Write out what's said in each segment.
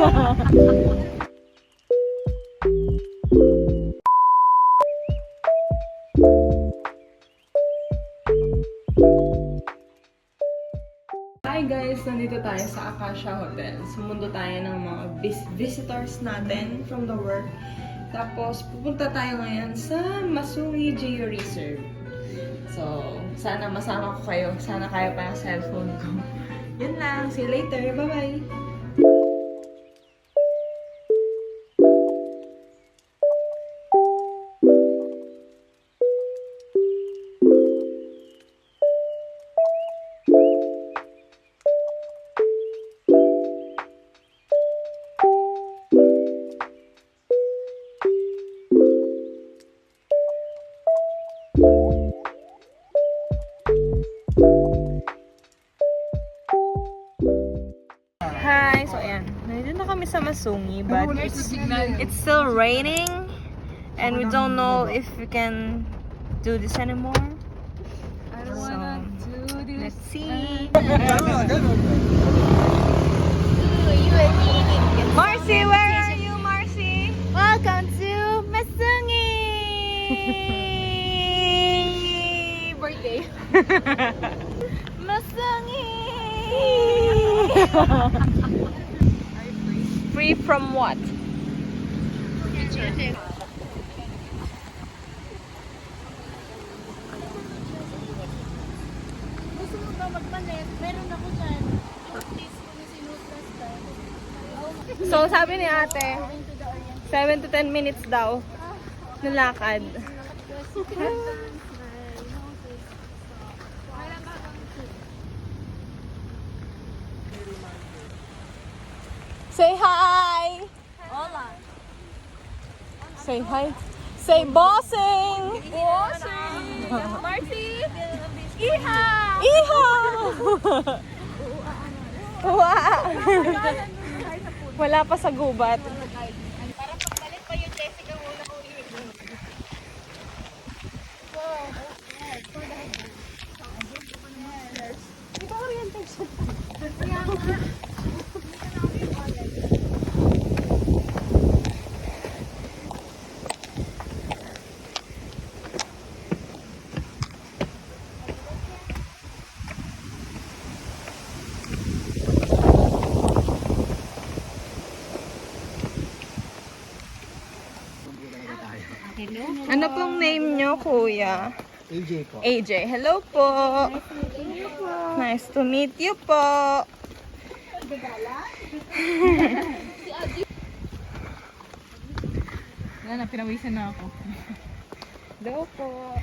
Hi guys! Nandito tayo sa Acacia Hotel. Sumundo tayo ng mga visitors natin from the work. Tapos, pupunta tayo ngayon sa Masungi Geo Reserve. So, sana masama ko kayo. Sana kaya pa yung cellphone ko. Yun lang. See you later. Bye-bye! Hi! So, ayan. Nandito na kami sa Masungi, but it's still raining and we don't know if we can do this anymore. I don't wanna do this. Let's see. Marcy, where are you, Marcy? Welcome to Masungi! Birthday. Masungi! Free from what? Gusto mo ba magpalit? Meron ako dyan. Please, kung sinutras ka. So, sabi ni ate, 7 to 10 minutes daw na lakad. Say hi! Hola! Say hi! Say bossing! Bossing! Marcy! Iha! Iha! Wow! Wala pa sa gubat. Parang pagpalit pa yung Jessica muna ko yun. Di ba orientation? Kaya nga. Ano pong name nyo, kuya? AJ po. AJ. Hello po. Nice to meet you po. Wala na, pinawisan na ako. Hello po.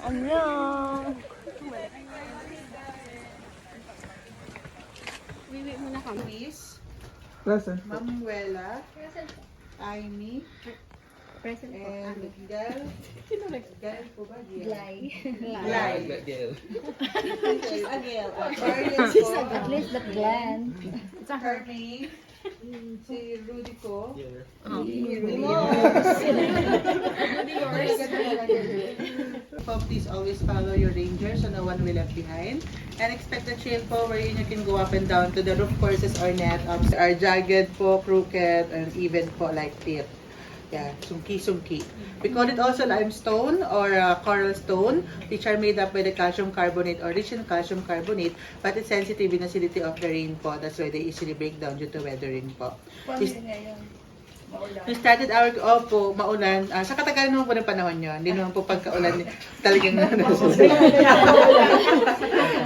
Annyeong. Wiwi muna kami. Miss, Present. Mamuela, Aimee, Present po. and Gal. Sino Gal po ba? Glay. Glay. She's a Gal. She's a At least that Glenn. It's a her name. Si Rudy ko. Please always follow your ranger so no one will left behind. And expect the trail po wherein you can go up and down to the roof courses or net. Are jagged po, crooked, and even po like tip. Yeah, sungki-sungki. We call it also limestone or coral stone, which are made up by the calcium carbonate or rich in calcium carbonate, but it's sensitive in acidity of the rain po. That's why they easily break down due to weathering po. We started our, maulan. Sa katagalan naman po ng panahon yun. Hindi naman po pagkaulan talagang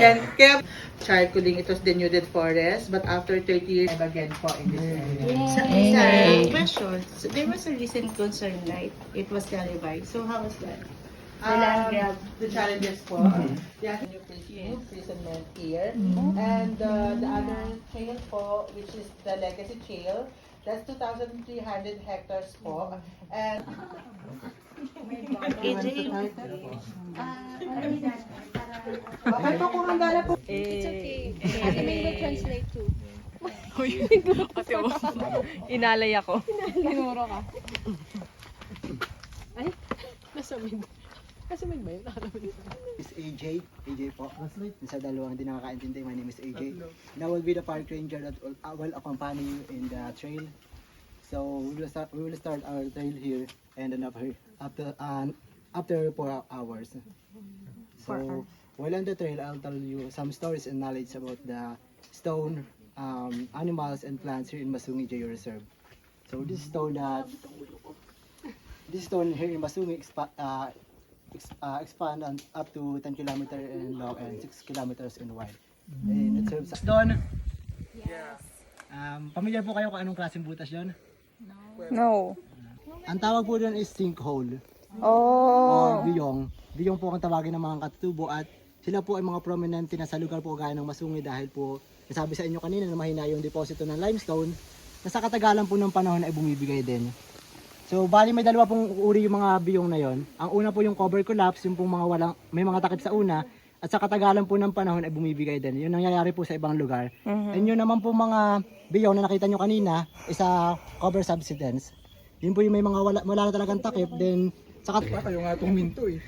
And kaya, charcoaling, it was denuded forest, but after 30 years, again po in this area. Question. So there was a recent concern, right? It was televised. So how was that? The challenges po. Yeah, new imprisonment here. And the other trail po, which is the legacy trail, that's 2,300 hectares po. And okay po kung handa na po. It's okay. Ate Ming will translate too. Ate mo. Inalay ako. Tinuro ka. Ay, nasumid. Nasumid ba yun? Miss AJ. AJ po. Sa dalawang hindi nakakaintindi, my name is AJ. And I will be the park ranger that will accompany you in the trail. So we will start our trail here and then after 4 hours. So while on the trail, I'll tell you some stories and knowledge about the stone, animals and plants here in Masungi Geo Reserve. So this stone here in Masungi expand up to 10 kilometers in long and 6 kilometers in wide. And it serves doon. Yes. Familiar po kayo kung anong klaseng butas yun? No. Ang tawag po doon is sinkhole Oh. or biyong. Biyong po ang tawagin ng mga katutubo at sila po ay mga prominente na sa lugar po gaya ng Masungi dahil po nasabi sa inyo kanina na mahina yung deposito ng limestone na sa katagalan po ng panahon ay bumibigay din. So bali may dalawa pong uri yung mga biyong na yon. Ang una po yung cover collapse, yung pong mga may mga takip sa una at sa katagalan po ng panahon ay bumibigay din. Yun nangyayari po sa ibang lugar. And yun naman po mga biyong na nakita nyo kanina isa cover subsidence. Yun po yung may mga wala na talagang takip then sa Kayo nga itong minto eh.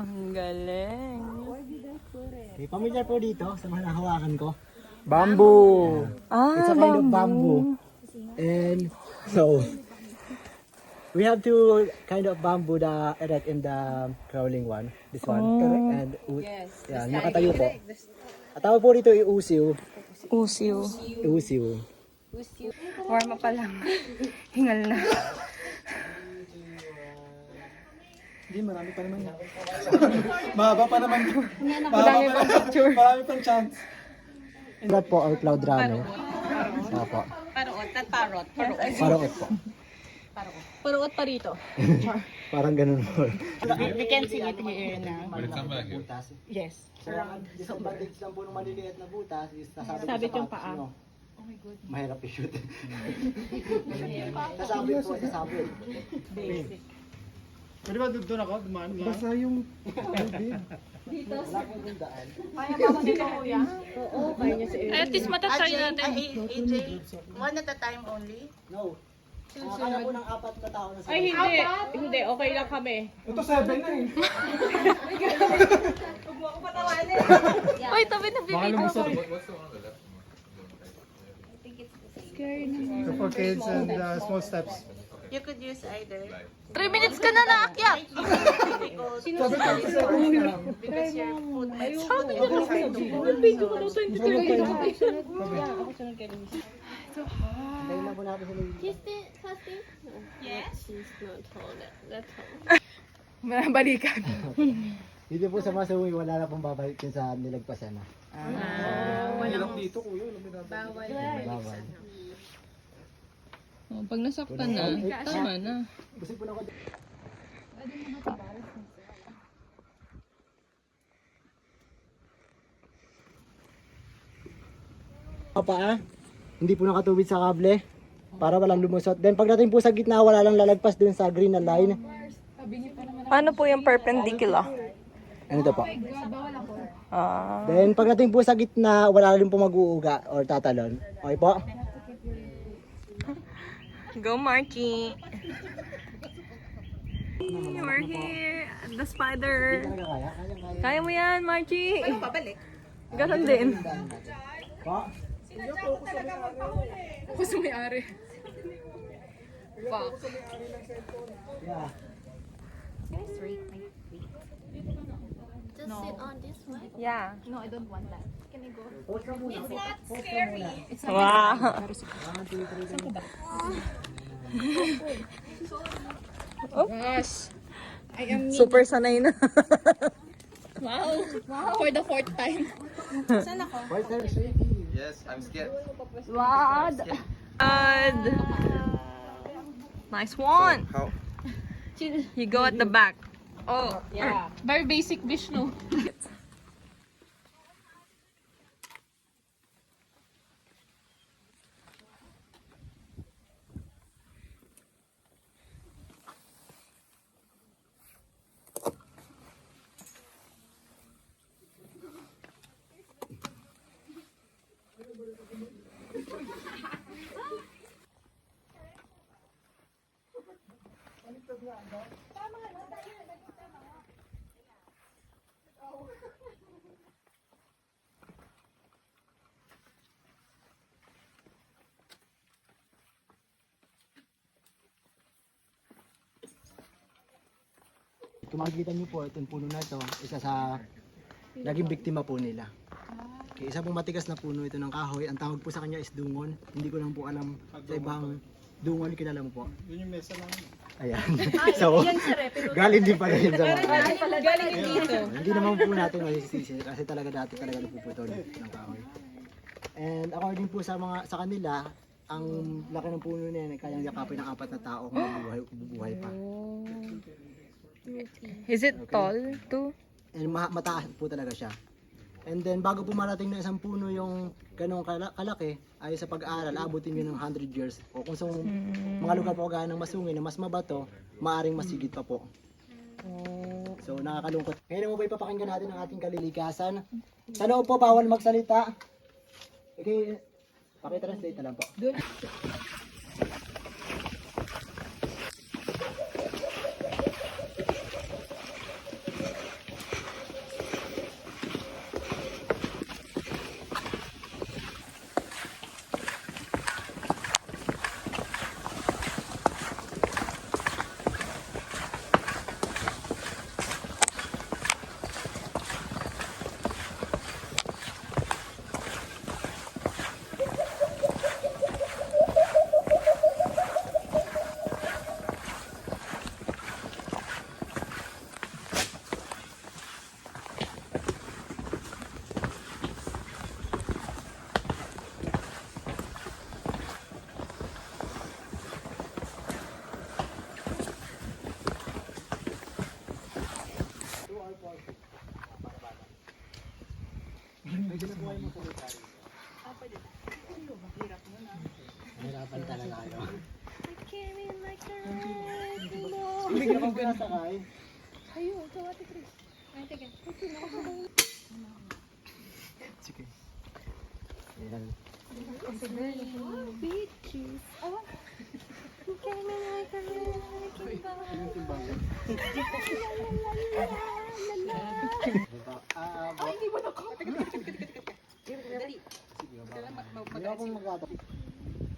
Ang galing. may familiar po dito sa mga nahawakan ko. Bamboo! It's a kind of bamboo. And so we have two kind of bamboo that erect in the crawling one. This one. And yeah, nakatayo po. At tawag po dito ay usiw. Usiw. Usiw. Warm up pa lang. Hingal na. Hindi, marami pa naman yan. Mahaba pa naman. Madami pang picture. Marami pang chance. That po our cloud runner. Opo. Parot, at parot. Paraot po. Paruot pa rito. Parang ganun po. We can see it here now. Butas. Yes. So, ang disadvantage lang po ng maliliit na butas is nasabit Sabit sa yung patas paa. nyo. Mahirap i-shoot. Nasabit po, nasabit. Pwede ba doon ako? Dumaan lang? Basta yung... Wala po yung daan. At least matatry natin. AJ, one at a time only? No. Kaya po ng 4 na tao na sa Ay, hindi. Hindi, okay lang kami. Ito 7 na eh. Uy, tabi na Baka lumusot. So for kids and small steps. You could use either. 3 minutes ka na naakyat. Because your foot might slip and you try to pull. Dahil na po natin sa lady. Balikan. Dito po sa Masungi, wala na pong babalik yun sa nilagpasan na. Hirap dito kuya. Bawal. Oh, pag nasaktan na, tama na. Gusto po na ako. Paa, hindi po nakatubig sa kable para walang lumusot. Then pagdating po sa gitna, wala lang lalagpas dun sa green na line. Paano po yung perpendicular? Ano to po? Ah. Then pagdating po sa gitna, wala rin po mag-uuga or tatalon. Okay po? Go, Marky. We're here at the spider. Kaya? Kaya mo yan, Marky. Paano pabalik? Ganon din. Po? Gusto may-ari. Fuck. Yeah. Just sit on this one? Yeah. No, I don't want that. Can I go? Wow. Gosh. I am Super sanay na. wow. For the 4th time. Yes, I'm scared. Wad. Nice one. How? You go at the back. Oh. Yeah. Very basic Vishnu. kung makikita niyo po, itong puno na ito, isa sa naging biktima po nila. Okay, isa pong matigas na puno ito ng kahoy. Ang tawag po sa kanya is dungon. Hindi ko lang po alam sa ibang dungon, kilala mo po. Yun yung mesa lang. Ayan. So, galing din pala yun sa mga. Galing dito. Hindi naman po natin masisisi kasi talaga dati talaga napuputol ng kahoy. And according po sa kanila, ang laki ng puno na yan ay kayang yakapin ng 4 na tao kung mabubuhay pa. Is it tall too? And mataas po talaga siya. And then bago po marating na isang puno yung ganong kalaki, ay sa pag-aaral, abutin yun ng 100 years. O kung sa mga lugar po gaya ng Masungi na mas mabato, maaring masigit pa po. So nakakalungkot. Ngayon mo ba ipapakinggan natin ang ating kalilikasan? Sa loob po, bawal magsalita. Okay, pakitranslate na lang po. Hirapan talaga kayo. Hindi ka pang pinasakay. Sige. Ayan. Hindi ako magkata.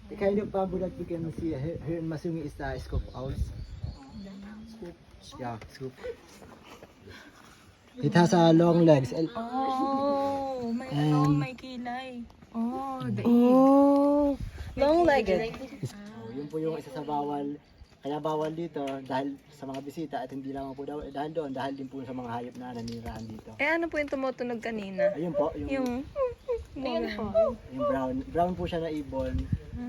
The kind of bamboo that we can see here in Masungi is the scoop house. Yeah, scoop. It has long legs. Oh, may kilay. Oh, long-legged. Yun po yung isa sa bawal. Kaya bawal dito dahil sa mga bisita at hindi lang po dahil doon, dahil din po sa mga hayop na naninirahan dito. Eh, ano po yung tumutunog kanina? Ayun po, yung brown po siya na ibon.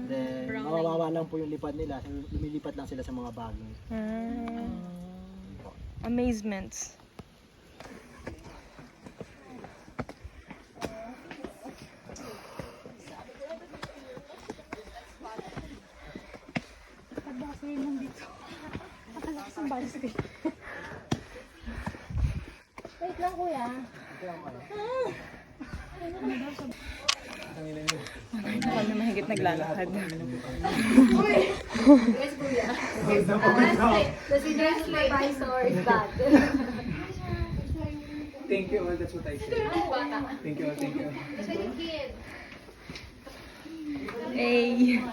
Then, mababa lang po yung lipad nila. Lumilipat lang sila sa mga bagay. Amazements. Wait lang kuya. Ako na mahigit naglalakad. The senior supervisor is bad. Thank you all, that's what I said. Thank you all, thank you all. Hey.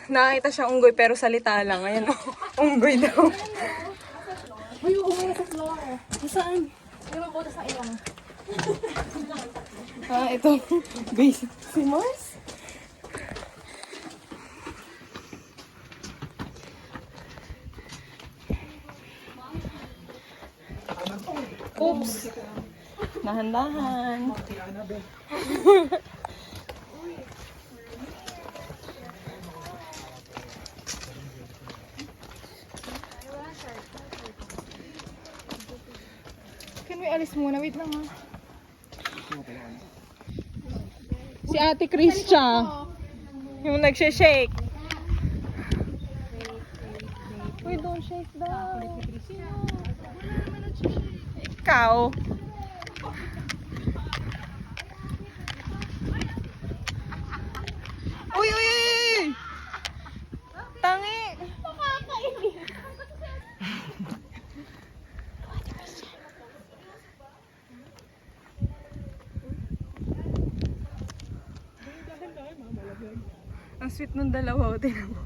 Nakakita siya unggoy pero salita lang. Ayan o. Unggoy daw. Uy, umuwi sa floor. Saan? May mabuta sa ilang. Ito. Basic. Si Mars? Oops. Dahan-dahan. Can we alis muna? Wait lang ha. Si Ate Kristia. Yung nagsha-shake. Uy, don't shake daw. Ikaw. Uy, uy, uy! Tangi! Ang sweet nung dalawa, tinan mo.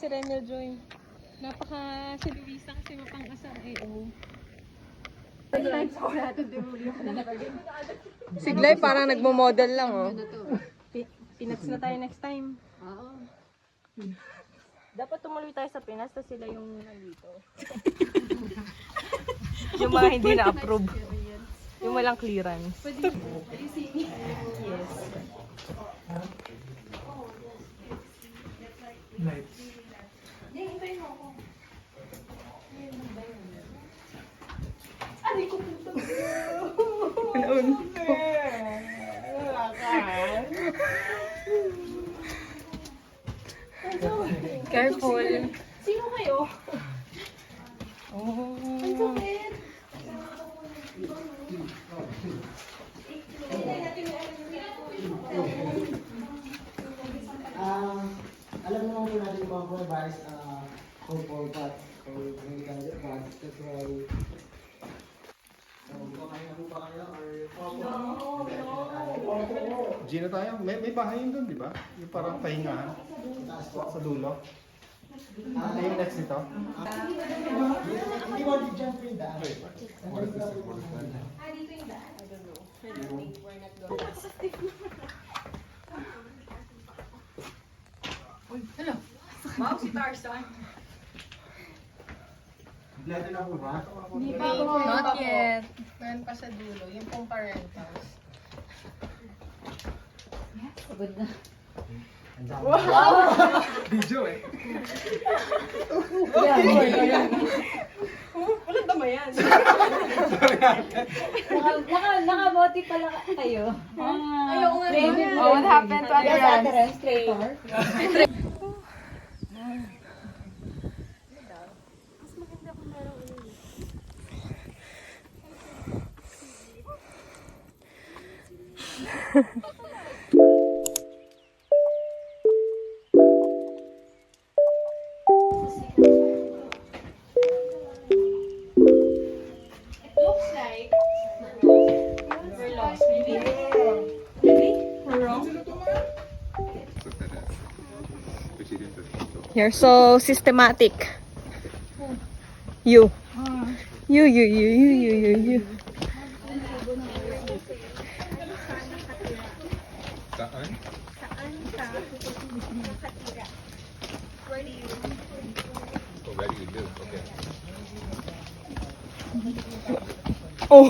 si Renel Joy. Napaka si Luisa kasi mapang-asar eh. Oh. Si Glay parang nagmo-model lang oh. Pinuts na tayo next time. Oo. Dapat tumuloy tayo sa Pinas tapos sila yung nandito. Yung mga hindi na-approve. Yung walang clearance. Careful. Sino kayo? Oh. Ang sakit. Alam naman po natin yung mga provides for fat or medical advance. That's why kakain na po ba kayo or Gina tayo. May bahay yun doon, di ba? Yung parang pahingahan. Sa dulo. Ano yung next nito? hindi mo dyan po yung daan. Wow, si Tarzan. Kompleto na po ba? Not yet. Meron pa sa dulo, yung pong parentals. Video eh. Walang damayan. Nakaboti pala kayo. Ayaw nga. Oh, what happened to other Traitor? You're so systematic. You. You. Oh.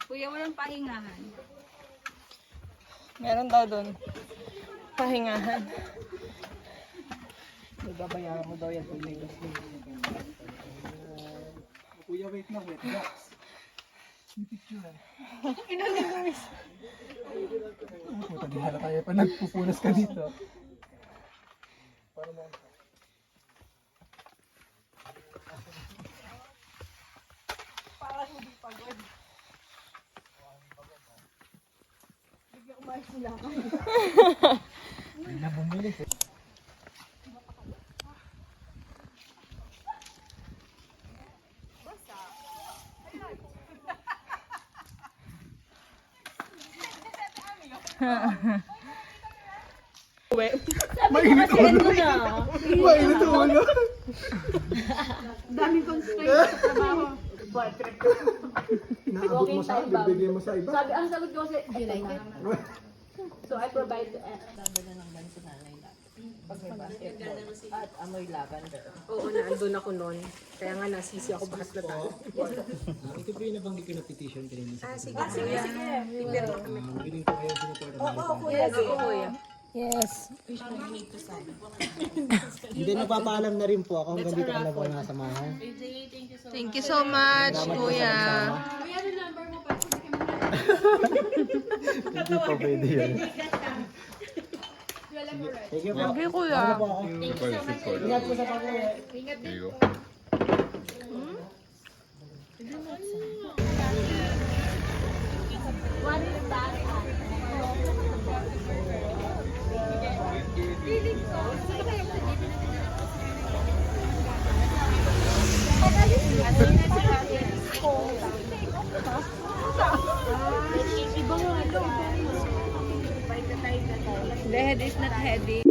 Kuya, walang pahingahan. Meron daw doon. Pahingahan. Babayaran mo daw yan. Kuya, wait lang. Relax. Puta, di halata tayo pa nagpupunas ka dito. Mainit ulo. Mainit ulo. Daming constraints sa trabaho. Inaabot mo sa bibigay mo sa iba. Sabi, ang sagot ko kasi, do you like it? So I provide At amoy lavender. Oo, naandun ako noon. Kaya nga nasisi ako bahas na tayo. Ito po yung nabanggit ko na petition kanina. Sige. Biling ko kayo sinuport ng Kuya. Yes. Hindi, nagpapaalam na rin po ako hanggang dito ka na po nasamahan. Thank you so much, Kuya. Hindi po pwede yun. Thank you po. Thank you, Kuya. Ano po ako? Ingat po sa pag-uwi. The head is not heavy.